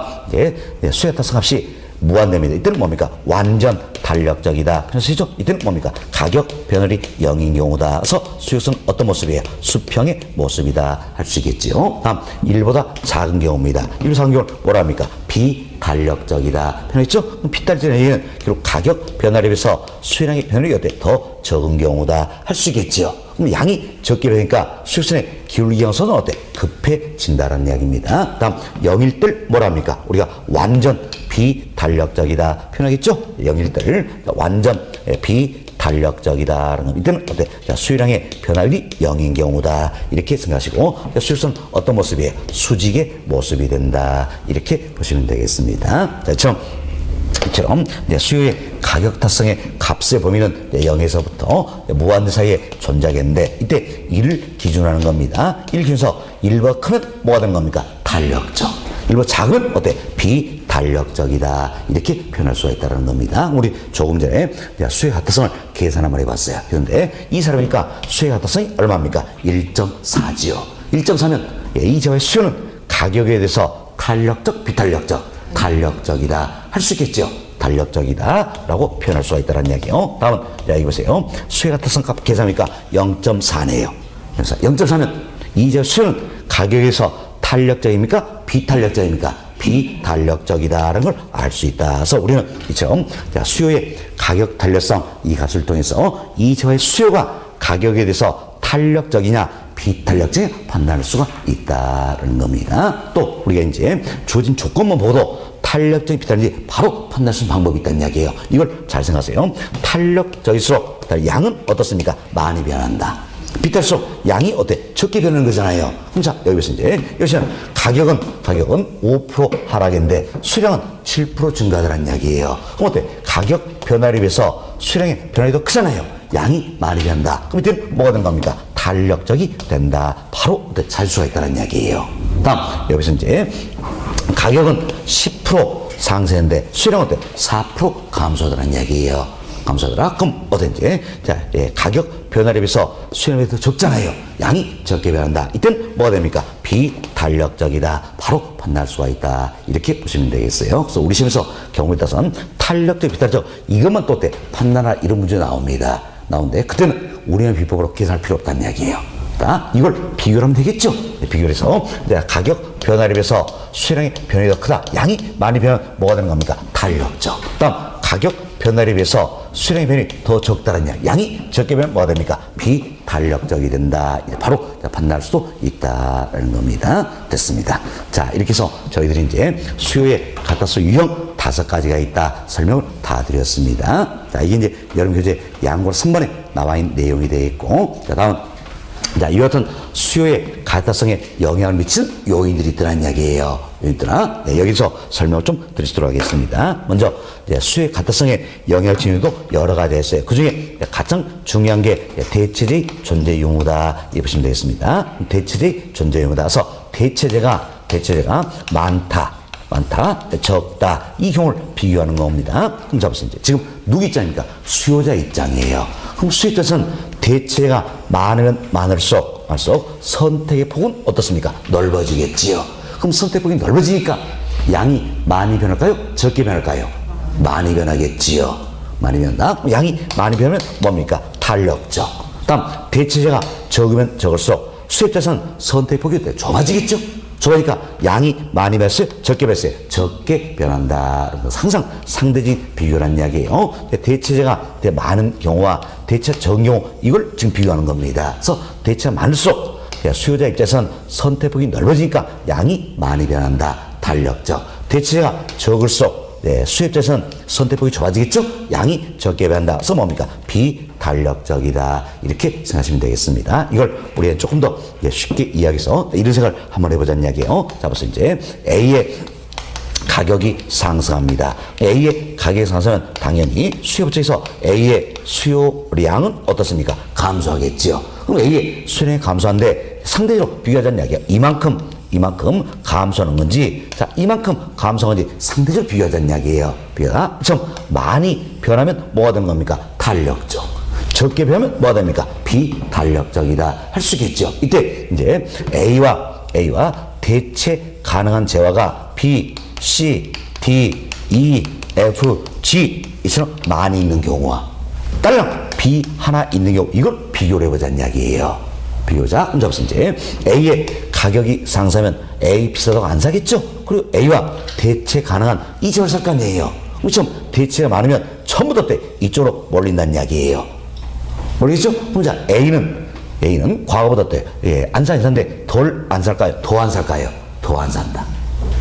수요의 가타성 값이 무한대입니다. 이때는 뭡니까? 완전 탄력적이다. 그래서 이때는 뭡니까? 가격 변화율이 0인 경우다. 그래서 수요선 어떤 모습이에요? 수평의 모습이다 할 수 있겠지요. 다음 1보다 작은 경우입니다. 1보다 작은 경우는 뭐라 합니까? 비탄력적이다. 변했죠? 비탄력적인 얘기는 결국 가격 변화에 비해서 수요량의 변화율이 어때? 더 적은 경우다 할 수 있겠지요. 그럼 양이 적게 되니까 수요선의 기울기 형성은 어때? 급해진다라는 이야기입니다. 다음 0일 때 뭐라 합니까? 우리가 완전 비탄력적이다 표현하겠죠? 0일 때를 완전 비탄력적이다라는 거. 이때는 어때? 자, 수요량의 변화율이 0인 경우다 이렇게 생각하시고 수요선 어떤 모습이에요? 수직의 모습이 된다 이렇게 보시면 되겠습니다. 자, 이처럼 수요의 가격 타성의 값의 범위는 0에서부터 무한대 사이에 존재하겠는데 이때 1을 기준으로 하는 겁니다. 1 기준에서 1보다 크면 뭐가 되는 겁니까? 탄력적. 1보다 작으면 어때? 비탄력적이다 이렇게 표현할 수가 있다는 겁니다. 우리 조금 전에 수요의 가타성을 계산 한번 해봤어요. 그런데 이 사람이니까 수요의 가타성이 얼마입니까? 1.4지요. 1.4면 이 저의 수요는 가격에 대해서 탄력적, 비탄력적, 탄력적이다 할 수 있겠죠. 탄력적이다 라고 표현할 수가 있다는 이야기요. 다음은 이거 보세요. 수요의 가타성 값 계산하니까 0.4네요. 0.4면 이 수요는 가격에서 탄력적입니까? 비탄력적입니까? 비탄력적이다라는 걸 알 수 있다. 그래서 우리는 이처럼 수요의 가격 탄력성 이 값을 통해서 이 저의 수요가 가격에 대해서 탄력적이냐 비탄력적인 판단할 수가 있다는 겁니다. 또 우리가 이제 주어진 조건만 보고도 탄력적인 비탄력인지 바로 판단할 수 있는 방법이 있다는 이야기예요. 이걸 잘 생각하세요. 탄력적일수록 양은 어떻습니까? 많이 변한다. 비탈수록 양이 어때? 적게 변하는 거잖아요. 그럼 자, 여기서 여기서는 가격은 5% 하락인데 수량은 7% 증가하더라는 이야기예요. 그럼 어때? 가격 변화에 비해서 수량의 변화가 더 크잖아요. 양이 많이 변한다. 그럼 이때는 뭐가 된 겁니까? 탄력적이 된다. 바로 잘 수가 있다는 이야기예요. 다음, 여기서 가격은 10% 상승인데 수량은 어때? 4% 감소하더라는 이야기예요. 감소하더라. 그럼 어떤지 가격 변화에 비해서 수량이 더 적잖아요. 양이 적게 변한다. 이때는 뭐가 됩니까? 비탄력적이다. 바로 판단할 수가 있다. 이렇게 보시면 되겠어요. 그래서 우리 시험에서 경우에 따라서는 탄력적, 비탄력 이것만 또 어때? 판단할 이런 문제 나옵니다. 나오는데 그때는 우리는 비법으로 계산할 필요 없다는 이야기예요. 이걸 비교를 하면 되겠죠. 비교를 해서 가격 변화에 비해서 수량의 변화가 더 크다. 양이 많이 변하면 뭐가 되는 겁니까? 탄력적. 다음 가격 변화에 비해서 수량의 변이 더 적다는 이야기. 양이 적게 변하면 뭐가 됩니까? 비탄력적이 된다. 바로 판단할 수도 있다는 겁니다. 됐습니다. 자, 이렇게 해서 저희들이 수요의 가타수 유형 5가지가 있다. 설명을 다 드렸습니다. 자, 이게 여러분 교재 양고 3번에 나와 있는 내용이 되어 있고, 자, 다음 이와 같은 수요의 가타성에 영향을 미치는 요인들이 있더라는 이야기예요. 요인들아, 여기서 설명을 좀 드리도록 하겠습니다. 먼저 수요의 가타성에 영향을 미치는 요인도 여러 가지가 있어요. 그 중에 가장 중요한 게 대체적인 존재 유무다. 이렇게 보시면 되겠습니다. 대체적인 존재 유무다. 그래서 대체제가 많다, 적다 이 경우를 비교하는 겁니다. 그럼 잡으세요. 이제 지금 누구 입장입니까? 수요자 입장이에요. 그럼 수요 입장에서는 대체가 많으면 많을수록 선택의 폭은 어떻습니까? 넓어지겠지요. 그럼 선택폭이 넓어지니까 양이 많이 변할까요? 적게 변할까요? 많이 변하겠지요. 많이 변한다. 양이 많이 변하면 뭡니까? 탄력적. 다음 대체제가 적으면 적을수록 수요 입장에서는 선택폭이 좁아지겠죠. 좁으니까 양이 많이 변했어요? 적게 변했어요? 적게 변한다. 항상 상대적인 비교란 이야기예요. 대체제가 많은 경우와 대체가 적은 경우 이걸 지금 비교하는 겁니다. 그래서 대체가 많을수록 수요자 입장에서는 선택폭이 넓어지니까 양이 많이 변한다. 탄력적. 대체가 적을수록 수요 입장에서는 선택폭이 좁아지겠죠? 양이 적게 변한다. 그래서 뭡니까? 비탄력적이다. 이렇게 생각하시면 되겠습니다. 이걸 우리가 조금 더 쉽게 이야기해서 이런 생각을 한번 해보자는 이야기예요. 자, 벌써 이제 A의 가격이 상승합니다. A의 가격이 상승하면 당연히 수요 입장에서 A의 수요량은 어떻습니까? 감소하겠지요. 그럼 A의 수요량이 감소한데 상대적으로 비교하자는 이야기예요. 이만큼 감소하는 건지, 자, 이만큼 감소하는 건지 상대적으로 비교하자는 이야기예요. 비교가 좀 많이 변하면 뭐가 되는 겁니까? 탄력적. 적게 변하면 뭐가 됩니까? 비탄력적이다. 할 수 있겠죠. 이때 이제 A와 대체 가능한 재화가 B, C, D, E, F, G 이처럼 많이 있는 경우와 딸랑 B 하나 있는 경우 이걸 비교를 해보자는 이야기예요. 비교자. 그럼 잡았어. 이제 A의 가격이 상승하면 A 비싸다고 안 사겠죠? 그리고 A와 대체 가능한 이 재화를 살 거 아니에요. 그렇죠? 대체가 많으면 전부 다 이쪽으로 몰린다는 이야기예요. 모르겠죠? 그럼 자, A는 과거보다 안 사는데 덜 안 살까요? 더 안 살까요? 더 안 산다.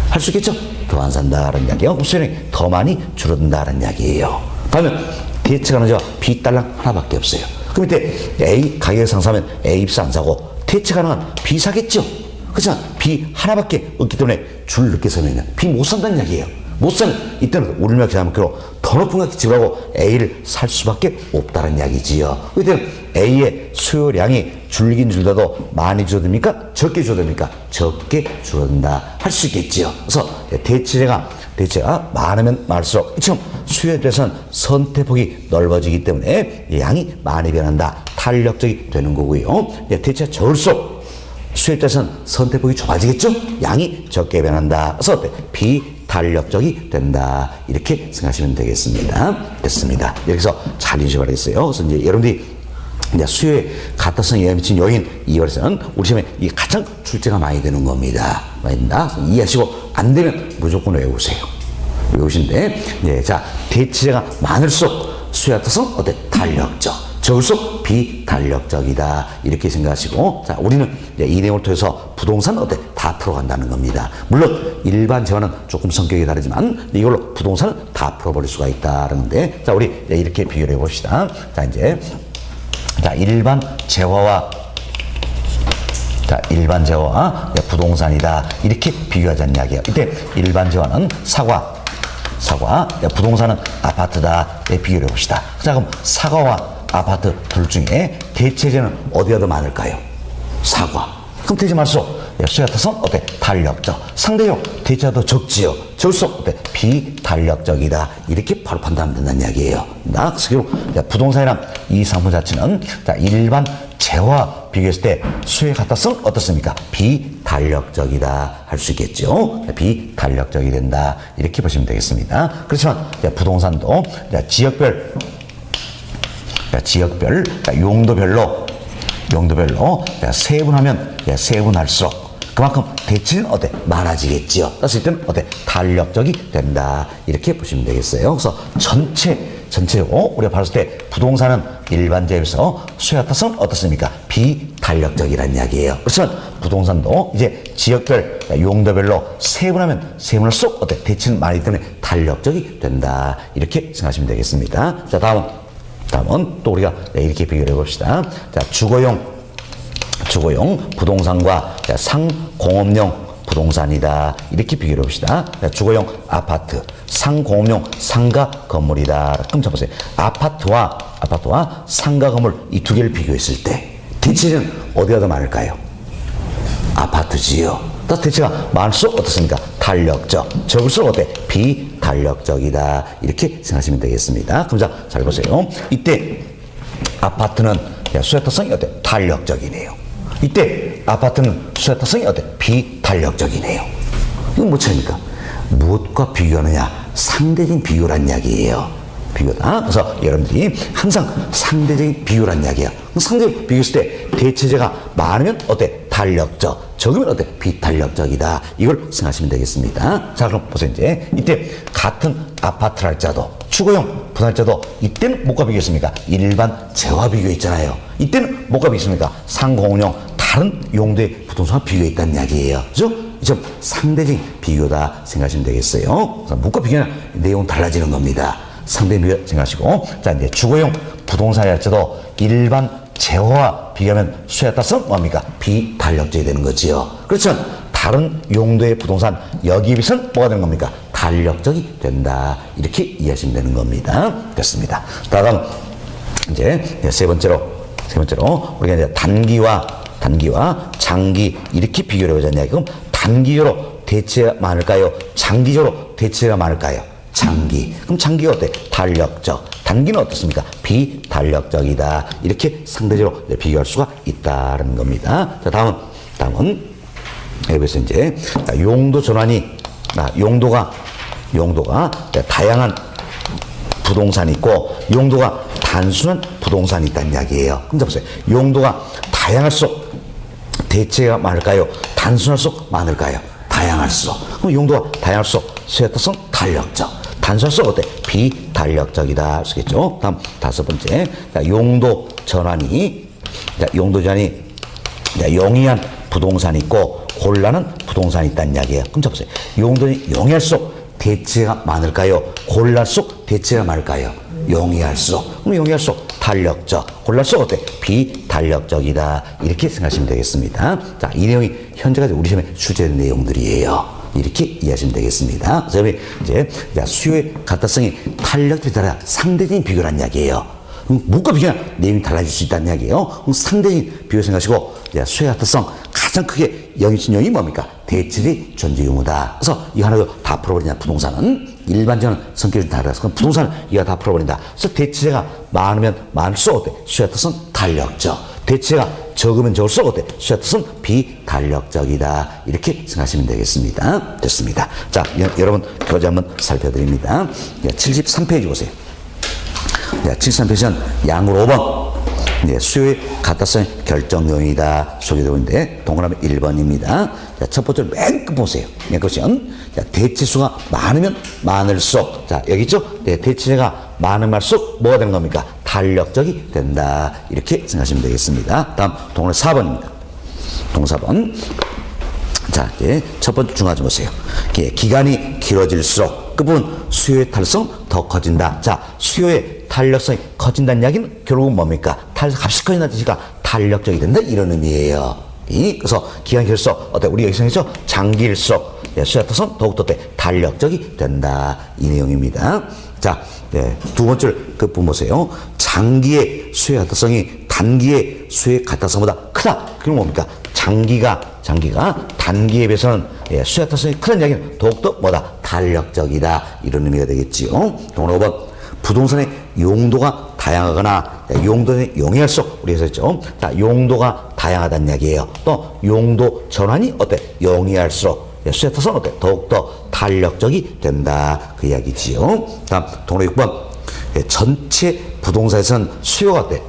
할 수 있겠죠? 더 안 산다라는 이야기예요. 그럼 수요량이 더 많이 줄어든다는 이야기예요. 그러면 대체 가능한 재화 B달랑 하나밖에 없어요. 그럼 이때 A 가격이 상승하면 A 비싸 안 사고 대체 가능한 B 사겠죠? 그렇지만 B 하나밖에 없기 때문에 줄 늦게 서면 B 못 산다는 이야기예요. 못 사면 이때는 우리나라 계산목표로 더 높은 가격 지불하고 A를 살 수밖에 없다는 이야기지요. 이때는 A의 수요량이 줄긴 줄더라도 많이 줄어듭니까? 적게 줄어듭니까? 적게 줄어든다. 할 수 있겠지요. 그래서 대체가 많으면 많을수록 지금 수요에 대해서는 선택폭이 넓어지기 때문에 양이 많이 변한다. 탄력적이 되는 거고요. 대체가 적을수록 수요에 대해서는 선택폭이 좁아지겠죠? 양이 적게 변한다. 그래서 비탄력적이 된다. 이렇게 생각하시면 되겠습니다. 됐습니다. 여기서 잘 이해하시기 바라겠어요. 그래서 이제 여러분들이 이제 수요의 가타성에 영향을 미친 요인 이월에서는 우리 시험에 이 가장 출제가 많이 되는 겁니다. 많이 된다. 이해하시고 안 되면 무조건 외우세요. 외우신데, 자, 대체가 많을수록 수요의 가타성 어때? 탄력적. 적을수록 비탄력적이다. 이렇게 생각하시고, 자, 우리는 이 내용을 통해서 부동산 어때? 다 풀어간다는 겁니다. 물론 일반 재화는 조금 성격이 다르지만 이걸로 부동산은 다 풀어버릴 수가 있다는데, 자, 우리 이렇게 비교를 해봅시다. 자, 이제 일반 재화와 부동산이다. 이렇게 비교하자는 이야기예요. 이때 일반 재화는 사과, 부동산은 아파트다. 비교를 해봅시다. 자, 그럼 사과와 아파트 둘 중에 대체제는 어디가 더 많을까요? 사과. 그럼 대체 많을수록 수요 같아서 어때? 탄력적. 상대적 대체가 더 적지요. 적을수록 어때? 비탄력적이다. 이렇게 바로 판단하면 된다는 이야기예요. 그래서 부동산이란 이 상품 자체는 일반 재화 비교했을 때 수요의 가타성 어떻습니까? 비탄력적이다. 할 수 있겠죠. 비탄력적이 된다. 이렇게 보시면 되겠습니다. 그렇지만 부동산도 지역별 용도별로 세분하면 세분할수록 그만큼 대체는 어때? 많아지겠지요. 따라서 이때는 어때? 탄력적이 된다. 이렇게 보시면 되겠어요. 그래서 전체적으로 우리가 봤을 때 부동산은 일반 재화에서 수요 가타성 어떻습니까? 비탄력적이라는 이야기예요. 그렇지만 부동산도 이제 지역별 용도별로 세분하면 세분할수록 어때? 대체는 많기 때문에 탄력적이 된다. 이렇게 생각하시면 되겠습니다. 자, 다음은 또 우리가 이렇게 비교를 해봅시다. 자, 주거용 부동산과 상공업용 부동산이다. 이렇게 비교를 해봅시다. 자, 주거용 아파트, 상공업용 상가 건물이다. 그럼 잡으세요. 아파트와 상가 건물 이 두 개를 비교했을 때 대체는 어디가 더 많을까요? 아파트지요. 또 대체가 많을수록 어떻습니까? 탄력적. 적을수록 어때? 비탄력적이다. 이렇게 생각하시면 되겠습니다. 그럼 자, 잘 보세요. 이때 아파트는 수요타성이 어때? 탄력적이네요. 이때 아파트는 수요타성이 어때? 비탄력적이네요. 이건 뭐 차이입니까? 무엇과 비교하느냐? 상대적인 비교란 이야기예요. 비교다. 그래서 여러분들이 항상 상대적인 비교란 이야기예요. 상대적인 비교했을 때 대체제가 많으면 어때? 탄력적. 적으면 어때? 비탄력적이다. 이걸 생각하시면 되겠습니다. 자, 그럼 보세요. 이제 이때 같은 아파트랄자도 주거용 분할자도 이때는 뭐가 비교했습니까? 일반 재화 비교했잖아요. 이때는 뭐가 비교했습니까? 상공용 다른 용도의 부동산과 비교했다는 이야기예요. 그죠? 좀 상대적인 비교다 생각하시면 되겠어요. 그래서 뭐가 비교하면 내용 달라지는 겁니다. 상대 비교 생각하시고, 자, 이제 주거용 부동산이랄지도 일반 재화와 비교하면 수요에 따라서 뭡니까? 비탄력적이 되는 거지요. 그렇지만 다른 용도의 부동산 여기에 비해서는 뭐가 되는 겁니까? 탄력적이 된다. 이렇게 이해하시면 되는 겁니다. 됐습니다. 다음 이제 세 번째로 우리가 이제 단기와 장기 이렇게 비교를 해보자는 이야기. 그럼 단기적으로 대체가 많을까요? 장기적으로 대체가 많을까요? 장기. 그럼 장기가 어때? 탄력적. 단기는 어떻습니까? 비탄력적이다. 이렇게 상대적으로 비교할 수가 있다는 겁니다. 자, 다음은 여기서 이제 용도 전환이 용도가 다양한 부동산이 있고 용도가 단순한 부동산이 있다는 이야기예요. 그럼 보세요. 용도가 다양할수록 대체가 많을까요? 단순할수록 많을까요? 다양할수록. 그럼 용도가 다양할수록 수요타성 탄력적. 단순할수록 어때? 비탄력적이다. 할 수 있겠죠. 다음 다섯 번째. 용도 전환이 용이한 부동산이 있고 곤란한 부동산이 있다는 이야기예요. 그럼 자 보세요. 용도는 용이할수록 대체가 많을까요? 곤란할수록 대체가 많을까요? 용이할수록. 그럼 용이할수록 탄력적. 곤란할수록 어때? 비탄력적이다. 이렇게 생각하시면 되겠습니다. 자, 이 내용이 현재까지 우리 시험에 출제된 내용들이에요. 이렇게 이해하시면 되겠습니다. 그래서 이제 수요의 같다성이 탄력에 따라 상대적인 비교란 이야기예요. 그럼 무엇과 비교하면 내용이 달라질 수 있다는 이야기예요. 그럼 상대적인 비교 생각하시고 수요의 같다성 가장 크게 영위치는 용이 뭡니까? 대체의 존재 유무다. 그래서 이거 하나 다 풀어버리냐. 부동산은 일반적인 성격이 다르서 그럼 부동산은 이거 다 풀어버린다. 그래서 대체가 많으면 많을수록 어때? 수요의 같다성 탄력적. 대체가 적으면 적을수록 어때? 수요의 같다성 비탄력적이다. 이렇게 생각하시면 되겠습니다. 됐습니다. 자, 여러분 교재 한번 살펴드립니다. 73페이지 보세요. 73페이지는 양으로 5번. 수요의 같다성의 결정요인이다. 소개되고 있는데 동그라미 1번입니다. 자, 첫 번째로 맨 끝 보세요. 맨 끝은 대체수가 많으면 많을수록 여기 있죠? 대체가 많을수록 뭐가 되는 겁니까? 탄력적이 된다. 이렇게 생각하시면 되겠습니다. 다음 동그라미 4번입니다. 동그라미 4번. 자, 이제 첫 번째 중간 좀 보세요. 기간이 길어질수록 끝부분 수요의 탄력성 더 커진다. 자, 수요의 탄력성이 커진다는 이야기는 결국은 뭡니까? 값이 커진다는 뜻이니까 탄력적이 된다. 이런 의미예요. 그래서 기간이 길수록 어때? 우리 여기서 했죠? 장기일수록 수요의 탄력성 더욱더 탄력적이 된다. 이 내용입니다. 자, 두 번째 끝부분 보세요. 장기의 수요의 같다성이 단기의 수요의 같다성보다 크다. 그럼 뭡니까? 장기가 단기에 비해서는 수요의 같다성이 크다는 이야기는 더욱더 뭐다? 탄력적이다. 이런 의미가 되겠지요. 동그라미 5번. 부동산의 용도가 다양하거나 용도는 용이할수록 우리 했었죠. 자, 용도가 다양하다는 이야기예요. 또 용도 전환이 어때? 용이할수록 수요에 따라서 어때? 더욱더 탄력적이 된다. 그 이야기지요. 다음 동그라미 6번. 전체 부동산에서는 수요가 어때?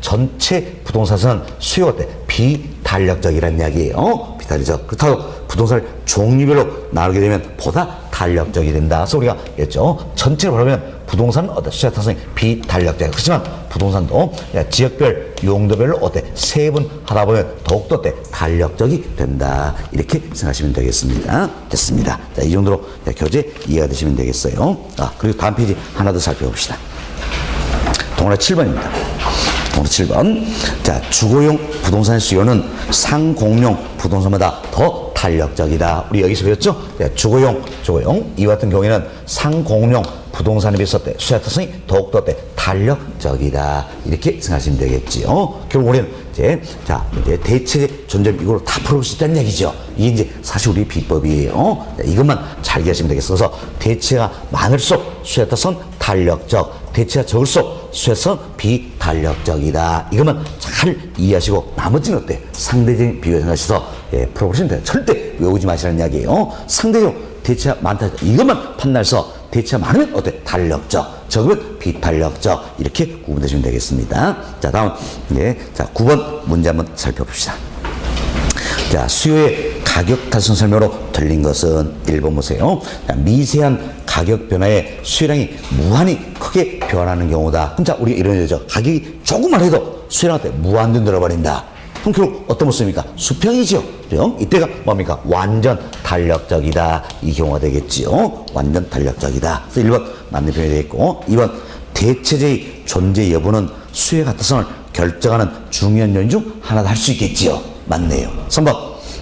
전체 부동산에서는 수요가 어때? 비탄력적이라는 이야기예요. 비탄력적. 그렇다고 부동산을 종류별로 나누게 되면 보다 탄력적이 된다. 그래서 우리가 했죠. 전체를 보면 부동산은 어때? 수요의 타성이 비탄력적. 그렇지만 부동산도 지역별, 용도별로 어때? 세분하다 보면 더욱더 어때? 탄력적이 된다. 이렇게 생각하시면 되겠습니다. 됐습니다. 자, 이 정도로 교재 이해가 되시면 되겠어요. 그리고 다음 페이지 하나 더 살펴봅시다. 동그라미 7번입니다. 동그라미 7번. 자, 주거용 부동산의 수요는 상공용 부동산보다 더 탄력적이다. 우리 여기서 배웠죠? 주거용 이와 같은 경우에는 상공용 부동산에 비해서 수요 타성이 더욱더 탄력적이다. 이렇게 생각하시면 되겠지요. 결국 우리는 이제 대체제 존재를 이걸로 다 풀어볼 수 있다는 얘기죠. 이게 이제 사실 우리 비법이에요. 이것만 잘 이해하시면 되겠어요. 그래서 대체가 많을수록 수에 따라서는 탄력적, 대체가 적을수록 수에서 비탄력적이다. 이것만 잘 이해하시고 나머지는 어때? 상대적인 비교 생각하셔서 풀어보시면 돼요. 절대 외우지 마시라는 이야기예요. 상대적으로 대체가 많다. 이것만 판단해서 대체가 많으면 어때? 탄력적, 적으면 비탄력적. 이렇게 구분되시면 되겠습니다. 자, 다음, 자, 9번 문제 한번 살펴봅시다. 자, 수요의 가격 탈선 설명으로 틀린 것은 1번 보세요. 자, 미세한 가격 변화에 수요량이 무한히 크게 변하는 경우다. 그럼 자, 우리가 이런 얘기죠. 가격이 조금만 해도 수요량한테 무한정 늘어버린다. 그럼 결국 어떤 모습입니까? 수평이죠. 그죠? 이때가 뭡니까? 완전 탄력적이다. 이 경우가 되겠지요. 완전 탄력적이다. 그래서 1번 맞는 표현이 되겠고, 2번 대체제의 존재 여부는 수요의 가타성을 결정하는 중요한 요인 중 하나다 할 수 있겠지요. 맞네요. 3번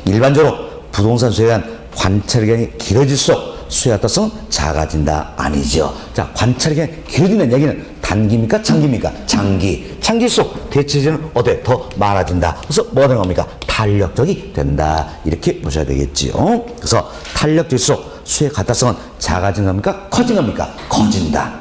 일반적으로 부동산 수요에 대한 관찰 기간이 길어질수록 수요 가타성은 작아진다. 아니죠. 자, 관찰 기간이 길어진다는 얘기는 단기입니까? 장기입니까? 장기. 장기일수록 대체제는 어때? 더 많아진다. 그래서 뭐가 되는 겁니까? 탄력적이 된다. 이렇게 보셔야 되겠지요. 그래서 탄력적일수록 수요의 가타성은 작아진 겁니까? 커진 겁니까? 커진다.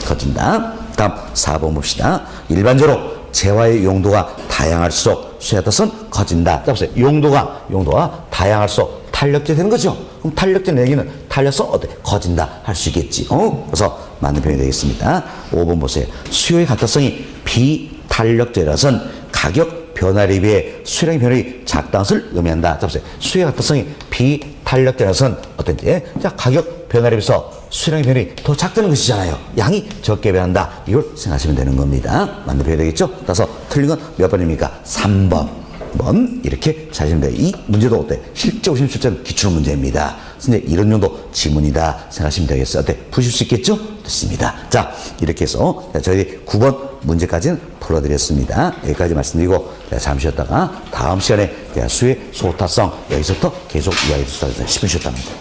커진다. 다음 4번 봅시다. 일반적으로 재화의 용도가 다양할수록 수요의 가타성은 커진다. 자, 보세요. 용도가 다양할수록 탄력적이 되는 거죠. 그럼 탄력적 얘기는 탄력성 어때? 커진다. 할 수 있겠지. 그래서 맞는 표현이 되겠습니다. 5번 보세요. 수요의 가타성이 비탄력적이라서는 가격 변화에 비해 수요량의 변화이 작다는 것을 의미한다. 자, 보세요. 수요의 가타성이 비탄력적이라서는 어떤지? 자, 가격 변화에 비해서 수요량의 변화이 더 작다는 것이잖아요. 양이 적게 변한다. 이걸 생각하시면 되는 겁니다. 맞는 표현이 되겠죠? 따라서 틀린 건 몇 번입니까? 3번. 이렇게 찾으시면 돼요. 이 문제도 어때? 실제 오시는 출제는 기출 문제입니다. 근데 이런 정도 지문이다 생각하시면 되겠어요. 어때? 푸실 수 있겠죠? 됐습니다. 자, 이렇게 해서 저희 9번 문제까지는 풀어드렸습니다. 여기까지 말씀드리고 잠시 쉬었다가 다음 시간에 수의 소타성 여기서부터 계속 이야기 드리겠습니다. 10분 쉬었답니다.